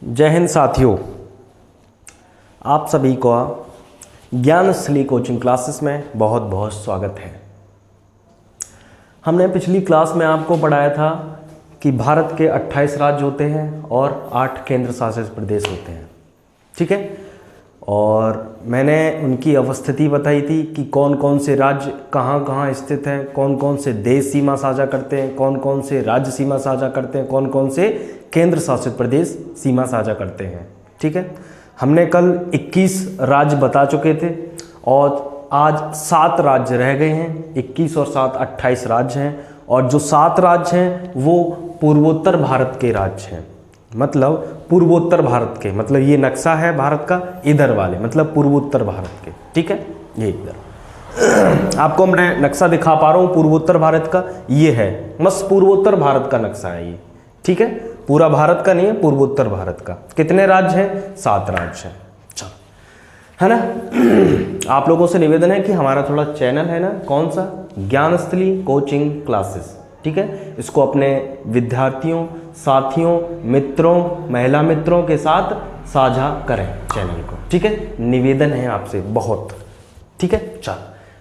जय हिंद साथियों, आप सभी को ज्ञानस्थली कोचिंग क्लासेस में बहुत बहुत स्वागत है। हमने पिछली क्लास में आपको पढ़ाया था कि भारत के 28 राज्य होते हैं और 8 केंद्र शासित प्रदेश होते हैं, ठीक है। और मैंने उनकी अवस्थिति बताई थी कि कौन कौन से राज्य कहाँ कहाँ स्थित हैं, कौन कौन से देश सीमा साझा करते हैं, कौन कौन से राज्य सीमा साझा करते हैं, कौन कौन से केंद्र शासित प्रदेश सीमा साझा करते हैं, ठीक है। हमने कल 21 राज्य बता चुके थे और आज 7 राज्य रह गए हैं। 21 और 7 28 राज्य हैं और जो 7 राज्य हैं वो पूर्वोत्तर भारत के राज्य हैं। मतलब पूर्वोत्तर भारत के, मतलब ये नक्शा है भारत का, इधर वाले मतलब पूर्वोत्तर भारत के, ठीक है। ये इधर आपको मैं नक्शा दिखा पा रहा हूँ पूर्वोत्तर भारत का, ये है बस पूर्वोत्तर भारत का नक्शा है ये, ठीक है। पूरा भारत का नहीं है, पूर्वोत्तर भारत का। कितने राज्य हैं? 7 राज्य हैं। चलो, है ना। आप लोगों से निवेदन है कि हमारा थोड़ा चैनल है ना, कौन सा, ज्ञानस्थली कोचिंग क्लासेस, ठीक है। इसको अपने विद्यार्थियों, साथियों, मित्रों, महिला मित्रों के साथ साझा करें चैनल को, ठीक है। निवेदन है आपसे बहुत, ठीक है। चलो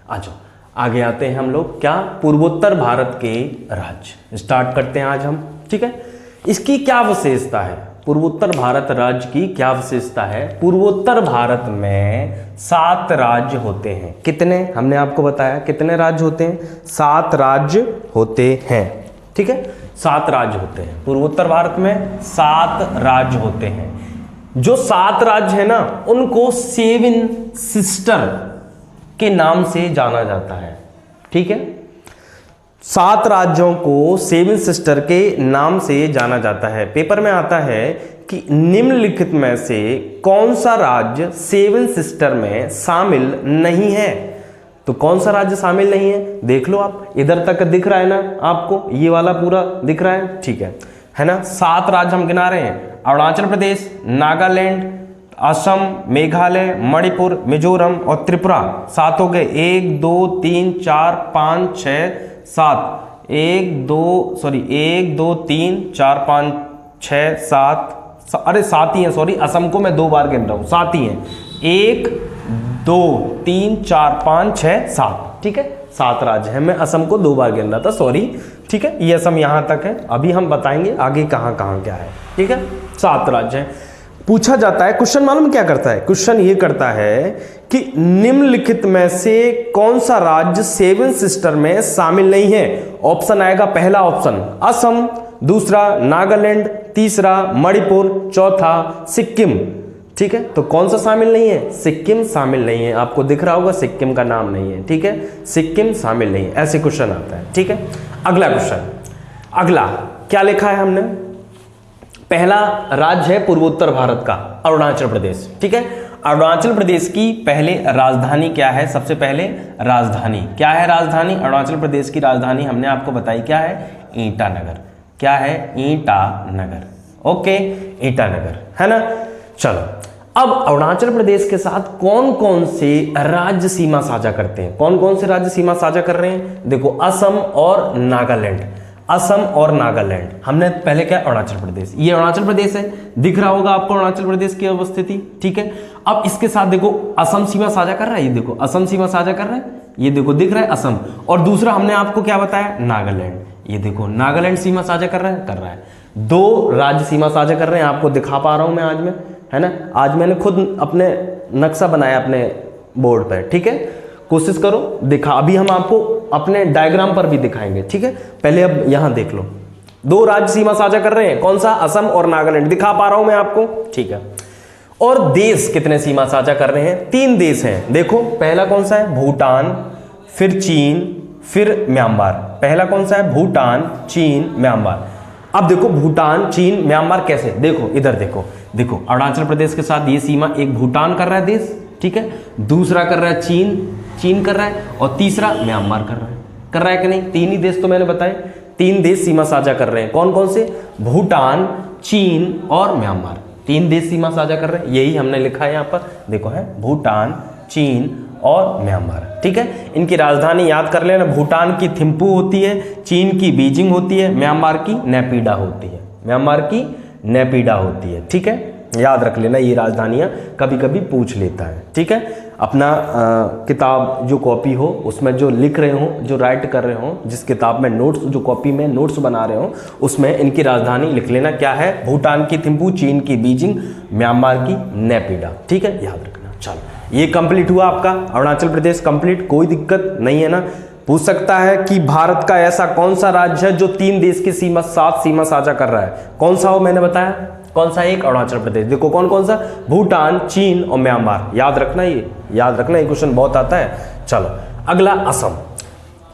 आ जाओ, आगे आते हैं हम लोग। क्या? पूर्वोत्तर भारत के राज्य स्टार्ट करते हैं आज हम, ठीक है। इसकी क्या विशेषता है? पूर्वोत्तर भारत राज्य की क्या विशेषता है? पूर्वोत्तर भारत में 7 राज्य होते हैं। कितने? हमने आपको बताया कितने राज्य होते हैं? 7 राज्य होते हैं, ठीक है। 7 राज्य होते हैं पूर्वोत्तर भारत में, 7 राज्य होते हैं। जो 7 राज्य है ना, उनको 7 सिस्टर के नाम से जाना जाता है, ठीक है। 7 राज्यों को 7 सिस्टर के नाम से जाना जाता है। पेपर में आता है कि निम्नलिखित में से कौन सा राज्य 7 सिस्टर में शामिल नहीं है। तो कौन सा राज्य शामिल नहीं है? देख लो आप, इधर तक दिख रहा है ना आपको, ये वाला पूरा दिख रहा है, ठीक है ना। 7 राज्य हम गिना रहे हैं: अरुणाचल प्रदेश, नागालैंड, असम, मेघालय, मणिपुर, मिजोरम और त्रिपुरा। 7 हो गए। 1 2 3 4 5 6 7 1 2 3 4 5 6 7 अरे 7 ही है, सॉरी, असम को मैं 2 बार गिन रहा हूं, 7 ही है। 1 2 3 4 5 6 7, ठीक है। 7 राज्य है, मैं असम को 2 बार गिन रहा था, सॉरी, ठीक है। ये असम यहां तक है, अभी हम बताएंगे आगे कहां कहां क्या है, ठीक है। 7 राज्य है। पूछा जाता है, क्वेश्चन मालूम क्या करता है? क्वेश्चन ये करता है कि निम्नलिखित में से कौन सा राज्य 7 सिस्टर में शामिल नहीं है। ऑप्शन आएगा, पहला ऑप्शन असम, दूसरा नागालैंड, तीसरा मणिपुर, चौथा सिक्किम, ठीक है। तो कौन सा शामिल नहीं है? सिक्किम शामिल नहीं है। आपको दिख रहा होगा सिक्किम का नाम नहीं है, ठीक है। सिक्किम शामिल नहीं है, ऐसे क्वेश्चन आता है, ठीक है। अगला क्वेश्चन, अगला क्या लिखा है हमने? पहला राज्य है पूर्वोत्तर भारत का, अरुणाचल प्रदेश, ठीक है। अरुणाचल प्रदेश की पहले राजधानी क्या है? सबसे पहले राजधानी क्या है? राजधानी अरुणाचल प्रदेश की राजधानी हमने आपको बताई क्या है? ईटानगर। क्या है? ईटानगर, ओके, ईटानगर, है ना। चलो, अब अरुणाचल प्रदेश के साथ कौन कौन से राज्य सीमा साझा करते हैं? कौन कौन से राज्य सीमा साझा कर रहे हैं? देखो, असम और नागालैंड, असम और नागालैंड। हमने पहले क्या? अरुणाचल प्रदेश, ये अरुणाचल प्रदेश है, दिख रहा होगा आपको अरुणाचल प्रदेश की अवस्थिति, ठीक है। अब इसके साथ देखो असम सीमा साझा कर रहा है, ये देखो असम सीमा साझा कर रहा है, ये देखो दिख रहा है असम। और दूसरा हमने आपको क्या बताया? नागालैंड, ये देखो नागालैंड सीमा साझा कर रहा है। 2 राज्य सीमा साझा कर रहे हैं, आपको दिखा पा रहा हूं मैं आज में, है ना। आज मैंने खुद अपने नक्शा बनाया अपने बोर्ड पर, ठीक है। कोशिश करो दिखा, अभी हम आपको अपने डायग्राम पर भी दिखाएंगे, ठीक है। पहले अब यहां देख लो, 2 राज्य सीमा साझा कर रहे हैं, कौन सा? असम और नागालैंड, दिखा पा रहा हूं मैं आपको, ठीक है। और देश कितने सीमा साझा कर रहे हैं? 3 देश हैं। देखो, पहला कौन सा है? भूटान, फिर चीन, फिर म्यांमार। पहला कौन सा है? भूटान, चीन, म्यांमार। अब देखो भूटान, चीन, म्यांमार कैसे? देखो इधर देखो अरुणाचल प्रदेश के साथ ये सीमा, एक भूटान कर रहा है देश, ठीक है, दूसरा कर रहा है चीन कर रहा है, और तीसरा म्यांमार कर रहा है कि नहीं? 3 ही देश तो मैंने बताए, 3 देश सीमा साझा कर रहे हैं। कौन कौन से? भूटान, चीन और म्यांमार, 3 देश सीमा साझा कर रहे हैं। यही हमने लिखा है यहाँ पर, देखो है भूटान, चीन और म्यांमार, ठीक है। इनकी राजधानी याद कर लेना, भूटान की थिम्पू होती है, चीन की बीजिंग होती है, म्यांमार की नेपिडा होती है, ठीक है। याद रख लेना, ये राजधानियाँ कभी कभी पूछ लेता है। ठीक है, अपना किताब जो कॉपी हो उसमें जो लिख रहे हो, जो राइट कर रहे हो, जिस किताब में नोट्स, जो कॉपी में नोट्स बना रहे हो उसमें इनकी राजधानी लिख लेना। क्या है? भूटान की थिम्पू, चीन की बीजिंग, म्यांमार की नेपिडा। ठीक है, याद रखना। चलो, ये कंप्लीट हुआ आपका अरुणाचल प्रदेश कंप्लीट, कोई दिक्कत नहीं है ना। पूछ सकता है कि भारत का ऐसा कौन सा राज्य है जो 3 देश की साथ सीमा साझा कर रहा है? कौन सा हो? मैंने बताया कौन सा? एक अरुणाचल प्रदेश। देखो कौन कौन सा? भूटान, चीन और म्यांमार। याद रखना, ये याद रखना, ये क्वेश्चन बहुत आता है। चलो, अगला असम।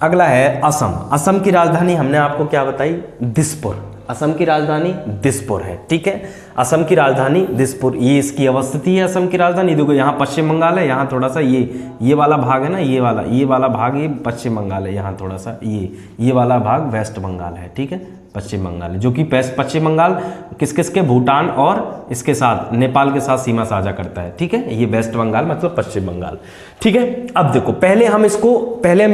अगला है असम। असम की राजधानी हमने आपको क्या बताई? दिसपुर। असम की राजधानी दिसपुर है। ठीक है, असम की राजधानी दिसपुर, ये इसकी अवस्थिति है। असम की राजधानी देखो, यहाँ पश्चिम बंगाल है, यहाँ थोड़ा सा ये वाला भाग है ना, ये वाला भाग ये पश्चिम बंगाल है, यहाँ थोड़ा सा ये वाला भाग वेस्ट बंगाल है। ठीक है, पश्चिम बंगाल है, जो कि पश्चिम बंगाल किस किस के? भूटान और इसके साथ नेपाल के साथ सीमा साझा करता है। ठीक है, ये वेस्ट बंगाल मतलब पश्चिम बंगाल। ठीक है, अब देखो पहले हम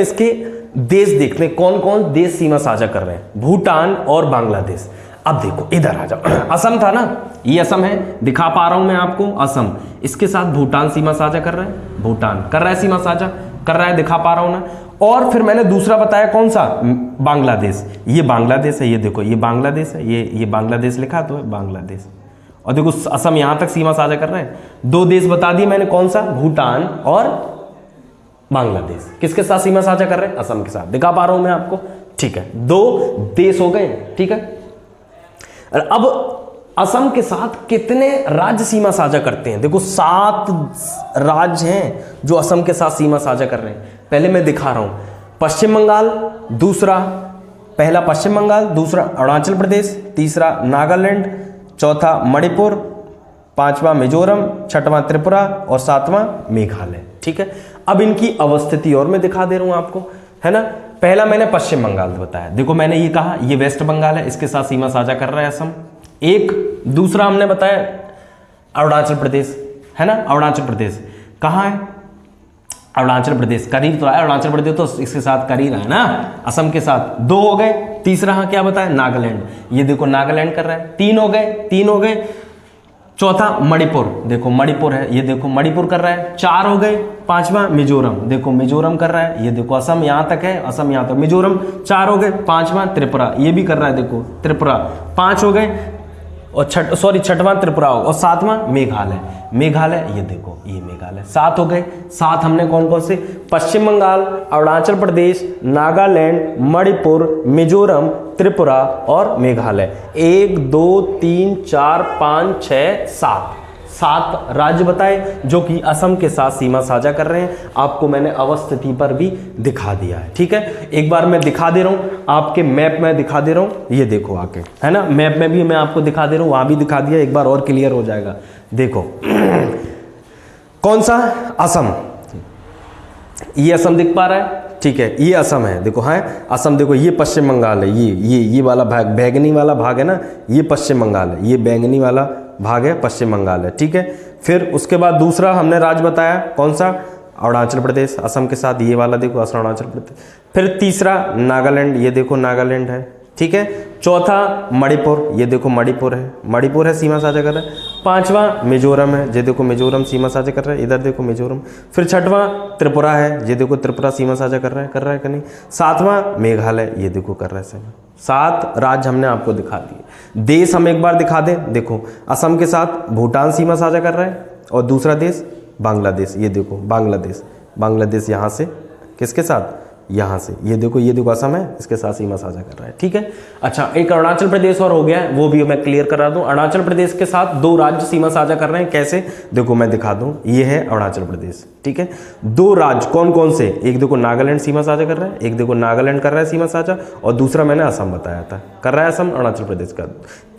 इसके देश देखते हैं, कौन कौन देश सीमा साझा कर रहे हैं। भूटान और बांग्लादेश। अब देखो इधर आ जाओ, असम था ना, ये असम है, दिखा पा रहा हूं मैं आपको असम। इसके साथ भूटान सीमा साझा कर रहा है, भूटान कर रहा है सीमा साझा कर रहा है, दिखा पा रहा हूं ना। और फिर मैंने दूसरा बताया कौन सा? बांग्लादेश। ये बांग्लादेश है, ये देखो ये बांग्लादेश है, ये बांग्लादेश लिखा तो है बांग्लादेश। और देखो असम यहां तक सीमा साझा कर रहे हैं। 2 देश बता दिए मैंने, कौन सा? भूटान और बांग्लादेश। किसके साथ सीमा साझा कर रहे हैं? असम के साथ, दिखा पा रहा हूं मैं आपको। ठीक है, 2 देश हो गए। ठीक है, अब असम के साथ कितने राज्य सीमा साझा करते हैं? देखो 7 राज्य हैं जो असम के साथ सीमा साझा कर रहे हैं। पहले मैं दिखा रहा हूं, पश्चिम बंगाल, पहला पश्चिम बंगाल, दूसरा अरुणाचल प्रदेश, तीसरा नागालैंड, चौथा मणिपुर, 5वां मिजोरम, 6वां त्रिपुरा और 7वां मेघालय। ठीक है, अब इनकी अवस्थिति और मैं दिखा दे रहा हूं आपको, है ना। पहला मैंने पश्चिम बंगाल बताया, देखो मैंने ये कहा ये वेस्ट बंगाल है, इसके साथ सीमा साझा कर रहा है असम। एक दूसरा हमने बताया अरुणाचल प्रदेश, है ना। अरुणाचल प्रदेश कहाँ है? अरुणाचल प्रदेश करीब तो है, अरुणाचल प्रदेश तो इसके साथ करीब है ना, असम के साथ। 2 हो गए। तीसरा हाँ क्या बताया? नागालैंड। ये देखो नागालैंड कर रहा है। 3 हो गए। चौथा मणिपुर, देखो मणिपुर है, ये देखो मणिपुर कर रहा है। 4 हो गए। 5वां मिजोरम, देखो मिजोरम कर रहा है, ये देखो असम यहां तक है, असम यहां तक, मिजोरम। 4 हो गए। 5वां त्रिपुरा, ये भी कर रहा है, देखो त्रिपुरा। 5 हो गए और 6वां त्रिपुरा होगा और 7वां मेघालय, ये देखो ये मेघालय। 7 हो गए। 7 हमने कौन कौन से? पश्चिम बंगाल, अरुणाचल प्रदेश, नागालैंड, मणिपुर, मिजोरम, त्रिपुरा और मेघालय। 1 2 3 4 5 6 7 राज्य बताए जो कि असम के साथ सीमा साझा कर रहे हैं। आपको मैंने अवस्थिति पर भी दिखा दिया है। ठीक है, एक बार मैं दिखा दे रहा हूं आपके मैप में, दिखा दे रहा हूं, ये देखो आके, है ना। मैप में भी मैं आपको दिखा दे रहा हूं, वहां भी दिखा दिया, एक बार और क्लियर हो जाएगा। देखो कौन सा? असम। ये असम दिख पा रहा है? ठीक है, ये असम है, देखो है असम। देखो ये पश्चिम बंगाल है, ये वाला भाग, बैंगनी वाला भाग है ना, ये पश्चिम बंगाल है, ये बैंगनी वाला भाग है पश्चिम बंगाल है। ठीक है, फिर उसके बाद दूसरा हमने राज्य बताया कौन सा? अरुणाचल प्रदेश, असम के साथ ये वाला देखो अरुणाचल प्रदेश। फिर तीसरा नागालैंड, ये देखो नागालैंड है। ठीक है, चौथा मणिपुर, ये देखो मणिपुर है, सीमा साझा कर रहा है। 5वां मिजोरम है, ये देखो मिजोरम सीमा साझा कर रहा है, इधर देखो मिजोरम। फिर 6वां त्रिपुरा है, ये देखो त्रिपुरा सीमा साझा कर रहा है कि नहीं। 7वां मेघालय, ये देखो कर रहा है। 7 राज्य हमने आपको दिखा दिए। देश हम एक बार दिखा दें, देखो असम के साथ भूटान सीमा साझा कर रहा है और दूसरा देश बांग्लादेश, ये देखो बांग्लादेश यहाँ से किसके साथ? यहाँ से, ये देखो असम है, इसके साथ सीमा साझा कर रहा है। ठीक है, अच्छा एक अरुणाचल प्रदेश और हो गया है, वो भी मैं क्लियर करा दूं। अरुणाचल प्रदेश के साथ 2 राज्य सीमा साझा कर रहे हैं, कैसे? देखो मैं दिखा दूं, ये है अरुणाचल प्रदेश। ठीक है, 2 राज्य कौन कौन से? एक देखो नागालैंड सीमा साझा कर रहा है, एक देखो नागालैंड कर रहा है सीमा साझा, और दूसरा मैंने असम बताया था, कर रहा है असम अरुणाचल प्रदेश का।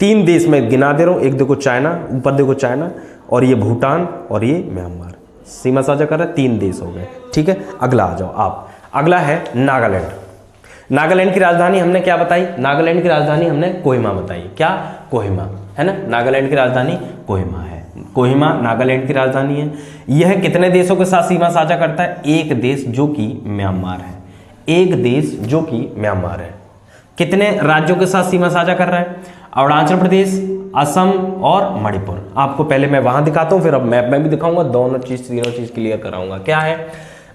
3 देश मैं गिना दे रहा हूँ, एक देखो चाइना, ऊपर देखो चाइना, और ये भूटान और ये म्यांमार सीमा साझा कर रहा है। 3 देश हो गए। ठीक है, अगला आ जाओ आप। अगला है नागालैंड। नागालैंड की राजधानी हमने क्या बताई? नागालैंड की राजधानी हमने कोहिमा बताई। क्या? कोहिमा, है ना। नागालैंड की राजधानी कोहिमा है। कोहिमा नागालैंड की राजधानी है। यह कितने देशों के साथ सीमा साझा करता है? एक देश जो कि म्यांमार है। एक देश जो कि म्यांमार है। कितने राज्यों के साथ सीमा साझा कर रहा है? अरुणाचल प्रदेश, असम और मणिपुर। आपको पहले मैं वहां दिखाता हूं, फिर अब मैप में भी दिखाऊंगा, दोनों चीज तीनों चीज क्लियर कराऊंगा। क्या है?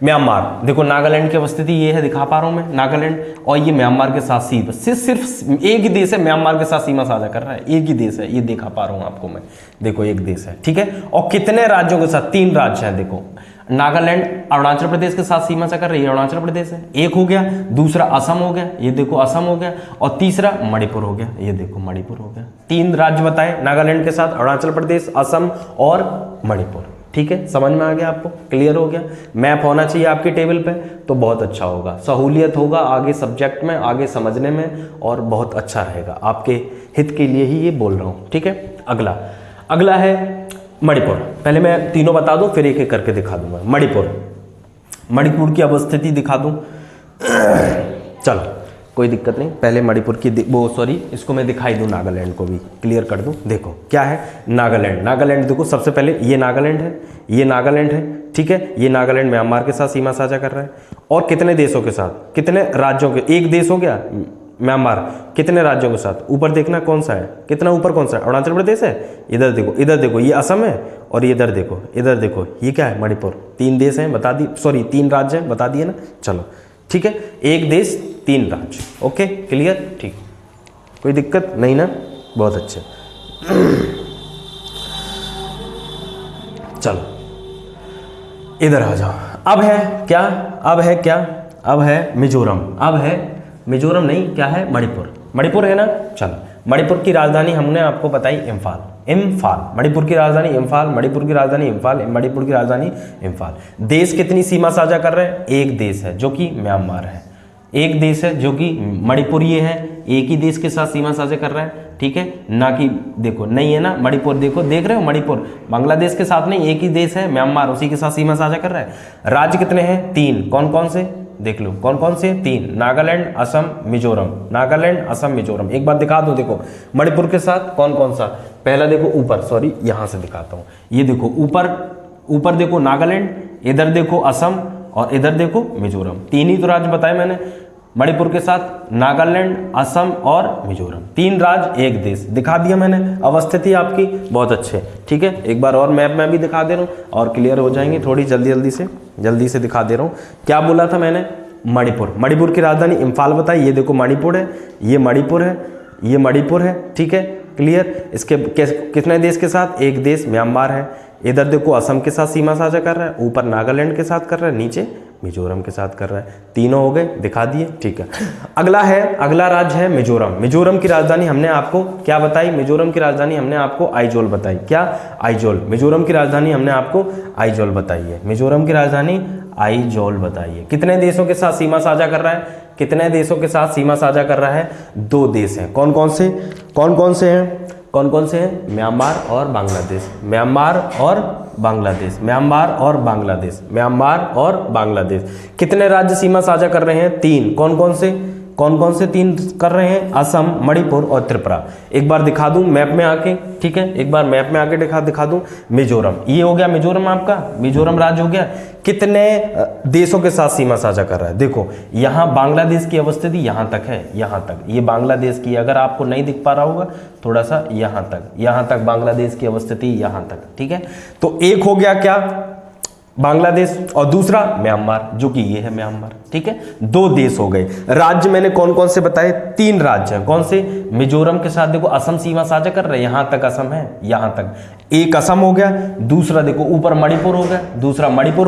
म्यांमार, देखो नागालैंड की अवस्थिति ये है, दिखा पा रहा हूं मैं नागालैंड, और ये म्यांमार के साथ सिर्फ एक ही देश है म्यांमार के साथ सीमा साझा कर रहा है, एक ही देश है, ये दिखा पा रहा हूं आपको मैं, देखो एक देश है, ठीक है। और कितने राज्यों के साथ? 3 राज्य हैं, देखो नागालैंड अरुणाचल प्रदेश के साथ सीमा साझा कर रही है, अरुणाचल प्रदेश है, एक हो गया, दूसरा असम हो गया, ये देखो असम हो गया, और तीसरा मणिपुर हो गया, ये देखो मणिपुर हो गया। 3 राज्य बताए नागालैंड के साथ, अरुणाचल प्रदेश, असम और मणिपुर, ठीक है। समझ में आ गया आपको? क्लियर हो गया? मैप होना चाहिए आपकी टेबल पे तो बहुत अच्छा होगा, सहूलियत होगा आगे सब्जेक्ट में, आगे समझने में, और बहुत अच्छा रहेगा, आपके हित के लिए ही ये बोल रहा हूँ, ठीक है। अगला है मणिपुर। पहले मैं तीनों बता दूं, फिर एक एक करके दिखा दूंगा। मणिपुर की अवस्थिति दिखा दूं, चलो कोई दिक्कत नहीं, पहले मणिपुर की इसको मैं दिखाई दूं, नागालैंड को भी क्लियर कर दूं। देखो क्या है नागालैंड देखो, सबसे पहले ये नागालैंड है, ठीक है। ये नागालैंड म्यांमार के साथ सीमा साझा कर रहा है, और कितने देशों के साथ? कितने राज्यों के? एक देश हो गया म्यांमार, कितने राज्यों के साथ? ऊपर देखना कौन सा है, कितना ऊपर कौन सा है? अरुणाचल प्रदेश है, इधर देखो ये असम है, और इधर देखो ये क्या है? मणिपुर। 3 देश हैं, बता दी, 3 राज्य हैं, बता दिए ना। चलो ठीक है, एक देश 3 राज्य, ओके क्लियर, ठीक, कोई दिक्कत नहीं ना, बहुत अच्छे। चलो इधर आ जाओ। अब है मिजोरम नहीं, क्या है? मणिपुर है ना। चलो, मणिपुर की राजधानी हमने आपको बताई इम्फाल। मणिपुर की राजधानी इम्फाल। देश कितनी सीमा साझा कर रहे हैं? एक देश है जो कि म्यांमार है, एक देश है जो कि मणिपुर ये है, एक ही देश के साथ सीमा साझा कर रहा है, ठीक है। ना कि देखो नहीं है ना मणिपुर, देखो देख रहे हो मणिपुर बांग्लादेश के साथ नहीं, एक ही देश है म्यांमार, उसी के साथ सीमा साझा कर रहा है। राज्य कितने हैं? 3। कौन कौन से? देख लो कौन कौन से? 3, नागालैंड, असम, मिजोरम। एक बार दिखा दो, देखो मणिपुर के साथ कौन कौन सा? पहला देखो ऊपर, यहां से दिखाता हूं, ये देखो ऊपर देखो नागालैंड, इधर देखो असम, और इधर देखो मिजोरम। 3 ही तो राज्य बताए मैंने, मणिपुर के साथ नागालैंड, असम और मिजोरम, 3 राज्य एक देश, दिखा दिया मैंने अवस्थिति आपकी, बहुत अच्छे, ठीक है। एक बार और मैप में भी दिखा दे रहा हूँ और क्लियर हो जाएंगे, थोड़ी जल्दी से दिखा दे रहा हूँ। क्या बोला था मैंने? मणिपुर की राजधानी इम्फाल बताई, ये देखो मणिपुर है, ये मणिपुर है, ठीक है क्लियर। इसके कितने देश के साथ? एक देश म्यांमार है, इधर देखो असम के साथ सीमा साझा कर रहा है, ऊपर नागालैंड के साथ कर रहा है, नीचे मिजोरम के साथ कर रहा है, तीनों हो गए, दिखा दिए, ठीक है। अगला राज्य है मिजोरम की राजधानी हमने आपको क्या बताई? मिजोरम की राजधानी हमने आपको आइजोल बताई। क्या? आइजोल। मिजोरम की राजधानी हमने आपको आइजोल बताई है, मिजोरम की राजधानी आइजोल बताइए। कितने देशों के साथ सीमा साझा कर रहा है? कितने देशों के साथ सीमा साझा कर रहा है? 2 देश हैं। कौन कौन से हैं? म्यांमार और बांग्लादेश। कितने राज्य सीमा साझा कर रहे हैं? 3। कौन कौन से 3 कर रहे हैं? असम, मणिपुर और त्रिपुरा। एक बार दिखा दूं मैप में आके, ठीक है, एक बार मैप में आके दिखा दूं। मिजोरम, ये हो गया मिजोरम, आपका मिजोरम राज्य हो गया। कितने देशों के साथ सीमा साझा कर रहा है? देखो यहाँ बांग्लादेश की अवस्थिति यहाँ तक है, यहाँ तक, ये बांग्लादेश की, अगर आपको नहीं दिख पा रहा होगा थोड़ा सा, यहाँ तक बांग्लादेश की अवस्थिति, यहाँ तक, ठीक है। तो एक हो गया क्या? बांग्लादेश, और दूसरा म्यांमार, जो कि ये है म्यांमार, ठीक है। 2 देश हो गए। राज्य मैंने कौन कौन से बताए? 3 राज्य हैं। कौन से? मिजोरम के साथ देखो असम सीमा साझा कर रहे हैं, यहां तक असम है, यहां तक, एक असम हो गया, दूसरा देखो ऊपर मणिपुर हो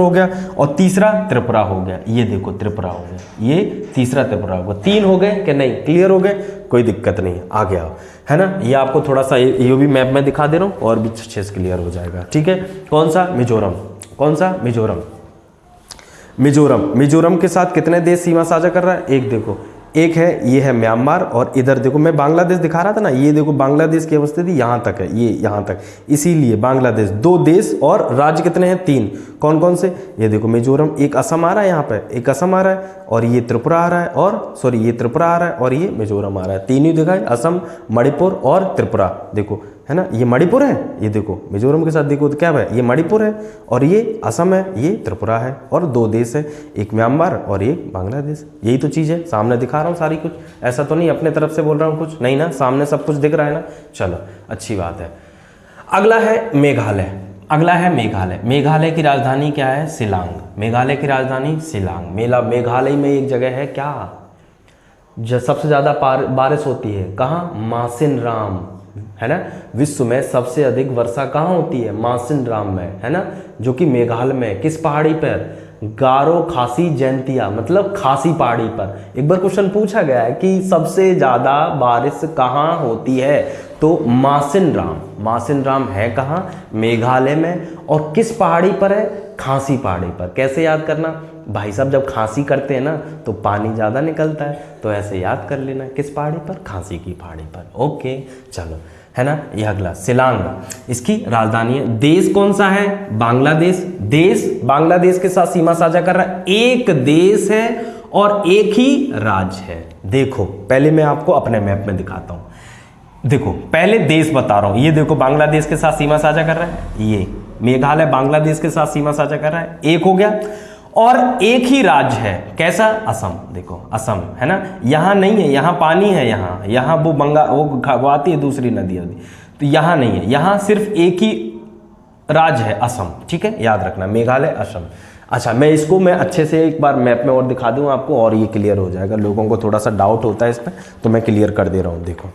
गया, और तीसरा त्रिपुरा हो गया, ये देखो त्रिपुरा हो गया, ये तीसरा त्रिपुरा हो गया। 3 हो गए कि नहीं? क्लियर हो गए, कोई दिक्कत नहीं, आ गया है ना। ये आपको थोड़ा सा ये भी मैप में दिखा दे रहा हूं और भी अच्छे से क्लियर हो जाएगा, ठीक है। कौन सा? मिजोरम के साथ कितने देश सीमा साझा कर रहा है? एक देखो, एक है, ये है म्यांमार, और इधर देखो मैं बांग्लादेश दिखा रहा था ना, ये देखो बांग्लादेश की अवस्थिति यहाँ तक है, ये यहाँ तक, इसीलिए बांग्लादेश। 2 देश, और राज्य कितने हैं? 3। कौन कौन से? ये देखो मिजोरम, एक असम आ रहा है यहाँ पे, एक असम आ रहा है, और ये त्रिपुरा आ रहा है, और सॉरी ये त्रिपुरा आ रहा है और ये मिजोरम आ रहा है। तीन ही दिखाए, असम, मणिपुर और त्रिपुरा। देखो है ना, ये मणिपुर है, ये देखो मिजोरम के साथ देखो तो क्या है, ये मणिपुर है और ये असम है, ये त्रिपुरा है, और दो देश है, एक म्यांमार और एक बांग्लादेश। यही तो चीज़ है, सामने दिखा रहा हूँ सारी कुछ, ऐसा तो नहीं अपने तरफ से बोल रहा हूँ कुछ, नहीं ना, सामने सब कुछ दिख रहा है ना। चलो अच्छी बात है। अगला है मेघालय। अगला है मेघालय। मेघालय की राजधानी क्या है? शिलांग। मेघालय की राजधानी शिलांग। मेघालय में एक जगह है क्या, सबसे ज़्यादा बारिश होती है, कहाँ? मासिनराम, है ना। विश्व में सबसे अधिक वर्षा कहाँ होती है? मासिनराम में, है ना, जो कि मेघालय में। किस पहाड़ी पर? गारो खासी जयंतिया, मतलब खासी पहाड़ी पर। एक बार क्वेश्चन पूछा गया है कि सबसे ज़्यादा बारिश कहाँ होती है, तो मासिनराम। मासिनराम है कहाँ? मेघालय में। और किस पहाड़ी पर है? खासी पहाड़ी पर। कैसे याद करना भाई साहब, जब खांसी करते हैं ना तो पानी ज़्यादा निकलता है, तो ऐसे याद कर लेना, किस पहाड़ी पर? खांसी की पहाड़ी पर। ओके चलो, है ना। यह अगला शिलांग, इसकी राजधानी है। देश कौन सा है? बांग्लादेश। देश बांग्लादेश के साथ सीमा साझा कर रहा है। एक देश है और एक ही राज्य है। देखो पहले मैं आपको अपने मैप में दिखाता हूं। देखो पहले देश बता रहा हूं, ये देखो बांग्लादेश के साथ सीमा साझा कर रहा है, ये मेघालय बांग्लादेश के साथ सीमा साझा कर रहा है, एक हो गया। और एक ही राज्य है, कैसा? असम। देखो असम, है ना, यहां नहीं है, यहां पानी है, यहां वो आती है दूसरी नदी, तो यहां नहीं है, यहां सिर्फ एक ही राज्य है, असम। ठीक है, याद रखना, मेघालय, असम। अच्छा, मैं अच्छे से एक बार मैप में और दिखा दूं आपको, और ये क्लियर हो जाएगा। लोगों को थोड़ा सा डाउट होता है इस पर, तो मैं क्लियर कर दे रहा हूं। देखो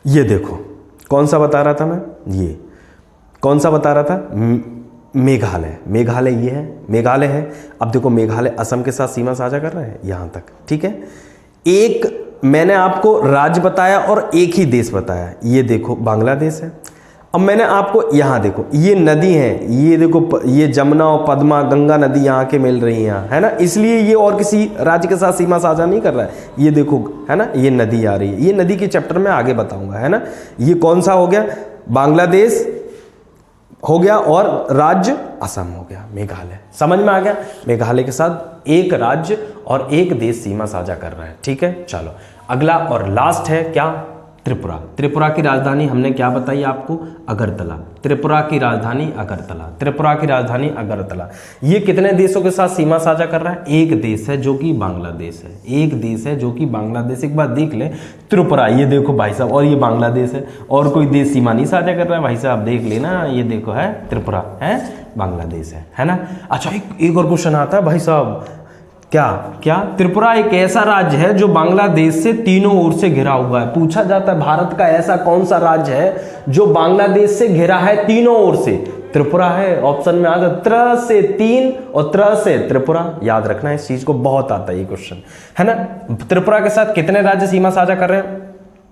ये देखो, कौन सा बता रहा था मैं? ये कौन सा बता रहा था? मेघालय। मेघालय ये है, मेघालय है। अब देखो मेघालय असम के साथ सीमा साझा कर रहा है यहां तक। ठीक है, एक मैंने आपको राज्य बताया और एक ही देश बताया। ये देखो बांग्लादेश है। अब मैंने आपको यहाँ देखो, ये नदी है, ये देखो, ये जमुना और पद्मा, गंगा नदी यहाँ के मिल रही हैं यहाँ, है ना, इसलिए ये और किसी राज्य के साथ सीमा साझा नहीं कर रहा है। ये देखो, है ना, ये नदी आ रही है, ये नदी के चैप्टर में आगे बताऊंगा, है ना। ये कौन सा हो गया? बांग्लादेश हो गया और राज्य असम हो गया, मेघालय। समझ में आ गया? मेघालय के साथ एक राज्य और एक देश सीमा साझा कर रहा है। ठीक है, चलो अगला और लास्ट है क्या? त्रिपुरा। त्रिपुरा की राजधानी हमने क्या बताई आपको? अगरतला। त्रिपुरा की राजधानी अगरतला। त्रिपुरा की राजधानी अगरतला। ये कितने देशों के साथ सीमा साझा कर रहा है? एक देश है जो कि बांग्लादेश है। एक देश है जो कि बांग्लादेश। एक बार देख ले, त्रिपुरा, ये देखो भाई साहब, और ये बांग्लादेश है, और कोई देश सीमा नहीं साझा कर रहा है भाई साहब, देख लेना। ये देखो है त्रिपुरा, है बांग्लादेश है ना। अच्छा, एक और क्वेश्चन आता है भाई साहब, क्या त्रिपुरा एक ऐसा राज्य है जो बांग्लादेश से तीनों ओर से घिरा हुआ है? पूछा जाता है भारत का ऐसा कौन सा राज्य है जो बांग्लादेश से घिरा है तीनों ओर से? त्रिपुरा है। ऑप्शन में आता है त्र से तीन और त्र से त्रिपुरा। याद रखना, इस चीज को बहुत आता है ये क्वेश्चन, है ना। त्रिपुरा के साथ कितने राज्य सीमा साझा कर रहे हैं?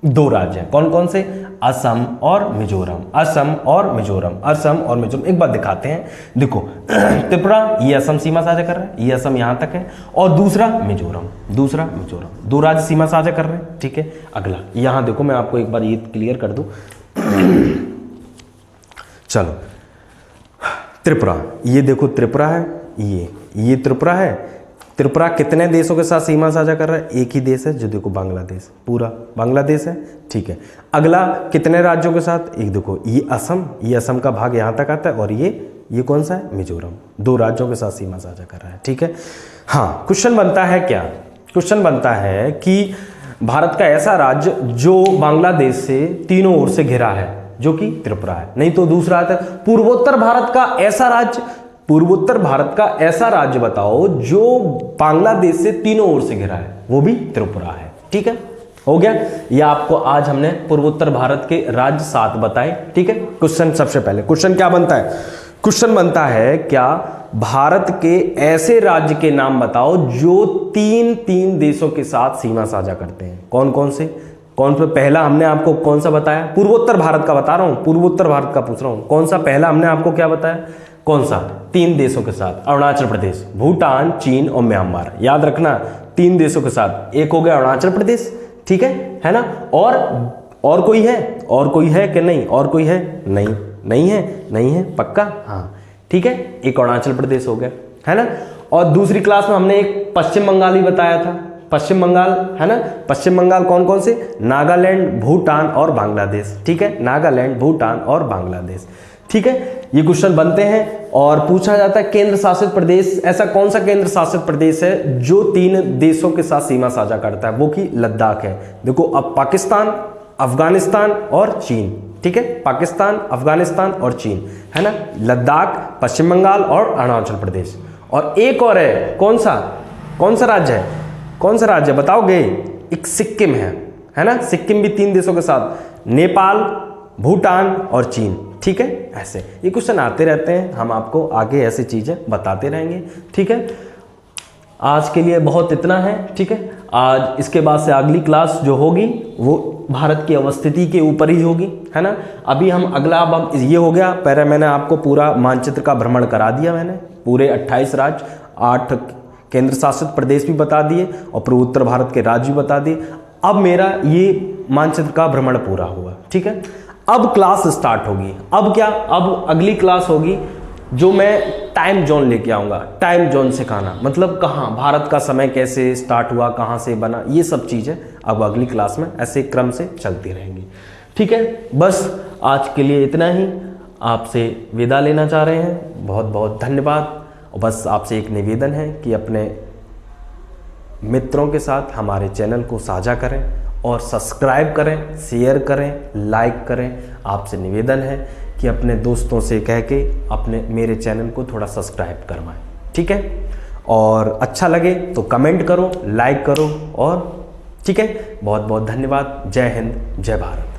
दो राज्य हैं। कौन कौन से? असम और मिजोरम। असम और मिजोरम, असम और मिजोरम। एक बार दिखाते हैं, देखो त्रिपुरा, ये असम सीमा साझा कर रहा है, ये असम यहां तक है, और दूसरा मिजोरम, दो राज्य सीमा साझा कर रहे हैं। ठीक है, अगला यहां देखो, मैं आपको एक बार ये क्लियर कर दूं। चलो, त्रिपुरा, ये देखो त्रिपुरा है, ये त्रिपुरा है। त्रिपुरा कितने देशों के साथ सीमा साझा कर रहा है? एक ही देश है, जो देखो बांग्लादेश, पूरा बांग्लादेश है। ठीक है, अगला कितने राज्यों के साथ? एक देखो, ये असम का भाग यहां तक आता है, और ये कौन सा है? मिजोरम। दो राज्यों के साथ सीमा साझा कर रहा है। ठीक है, हाँ, क्वेश्चन बनता है क्या? क्वेश्चन बनता है कि भारत का ऐसा राज्य जो बांग्लादेश से तीनों ओर से घिरा है, जो कि त्रिपुरा है। नहीं तो दूसरा आता है पूर्वोत्तर भारत का ऐसा राज्य, पूर्वोत्तर भारत का ऐसा राज्य बताओ जो बांग्लादेश से तीनों ओर से घिरा है, वो भी त्रिपुरा है। ठीक है, हो गया। ये आपको आज हमने पूर्वोत्तर भारत के राज्य 7 बताए। ठीक है, क्वेश्चन सबसे पहले क्वेश्चन क्या बनता है? क्वेश्चन बनता है क्या भारत के ऐसे राज्य के नाम बताओ जो तीन देशों के साथ सीमा साझा करते हैं। कौन कौन से? पहला हमने आपको कौन सा बताया? पूर्वोत्तर भारत का बता रहा हूं, पूर्वोत्तर भारत का पूछ रहा हूं। कौन सा पहला हमने आपको क्या बताया? कौन सा? 3 देशों के साथ, अरुणाचल प्रदेश, भूटान, चीन और म्यांमार। याद रखना, 3 देशों के साथ। एक हो गया अरुणाचल प्रदेश, ठीक है ना। और कोई है? और कोई है कि नहीं? और कोई है? नहीं है, पक्का? हाँ, ठीक है, एक अरुणाचल प्रदेश हो गया। है ना। और दूसरी क्लास में हमने एक पश्चिम बंगाल ही बताया था, पश्चिम बंगाल, है ना। पश्चिम बंगाल कौन कौन से, नागालैंड, भूटान और बांग्लादेश, ठीक है, नागालैंड, भूटान और बांग्लादेश, ठीक है। ये क्वेश्चन बनते हैं और पूछा जाता है केंद्र शासित प्रदेश, ऐसा कौन सा केंद्र शासित प्रदेश है जो 3 देशों के साथ सीमा साझा करता है, वो कि लद्दाख है। देखो अब पाकिस्तान, अफगानिस्तान और चीन, ठीक है, पाकिस्तान, अफगानिस्तान और चीन, है ना। लद्दाख, पश्चिम बंगाल और अरुणाचल प्रदेश। और एक और है, कौन सा राज्य है, कौन सा राज्य बताओगे, एक सिक्किम है ना। सिक्किम भी 3 देशों के साथ, नेपाल, भूटान और चीन, ठीक है। ऐसे ये क्वेश्चन आते रहते हैं, हम आपको आगे ऐसी चीजें बताते रहेंगे, ठीक है। आज के लिए बहुत इतना है, ठीक है। आज इसके बाद से अगली क्लास जो होगी वो भारत की अवस्थिति के ऊपर ही होगी, है ना। अभी हम अगला, अब ये हो गया पहले मैंने आपको पूरा मानचित्र का भ्रमण करा दिया, मैंने पूरे 28 राज्य, 8 केंद्र शासित प्रदेश भी बता दिए और पूर्वोत्तर भारत के राज्य भी बता दिए। अब मेरा ये मानचित्र का भ्रमण पूरा हुआ, ठीक है। अब क्लास स्टार्ट होगी, अब क्या, अब अगली क्लास होगी जो मैं टाइम जोन लेके आऊँगा, टाइम जोन सिखाना, मतलब कहाँ भारत का समय कैसे स्टार्ट हुआ, कहाँ से बना, ये सब चीज़ें अब अगली क्लास में ऐसे क्रम से चलती रहेंगी, ठीक है। बस आज के लिए इतना ही, आपसे विदा लेना चाह रहे हैं, बहुत बहुत धन्यवाद। और बस आपसे एक निवेदन है कि अपने मित्रों के साथ हमारे चैनल को साझा करें और सब्सक्राइब करें, शेयर करें, लाइक करें। आपसे निवेदन है कि अपने दोस्तों से कह के अपने मेरे चैनल को थोड़ा सब्सक्राइब करवाएं, ठीक है। और अच्छा लगे तो कमेंट करो, लाइक करो, और ठीक है। बहुत बहुत धन्यवाद। जय हिंद, जय भारत।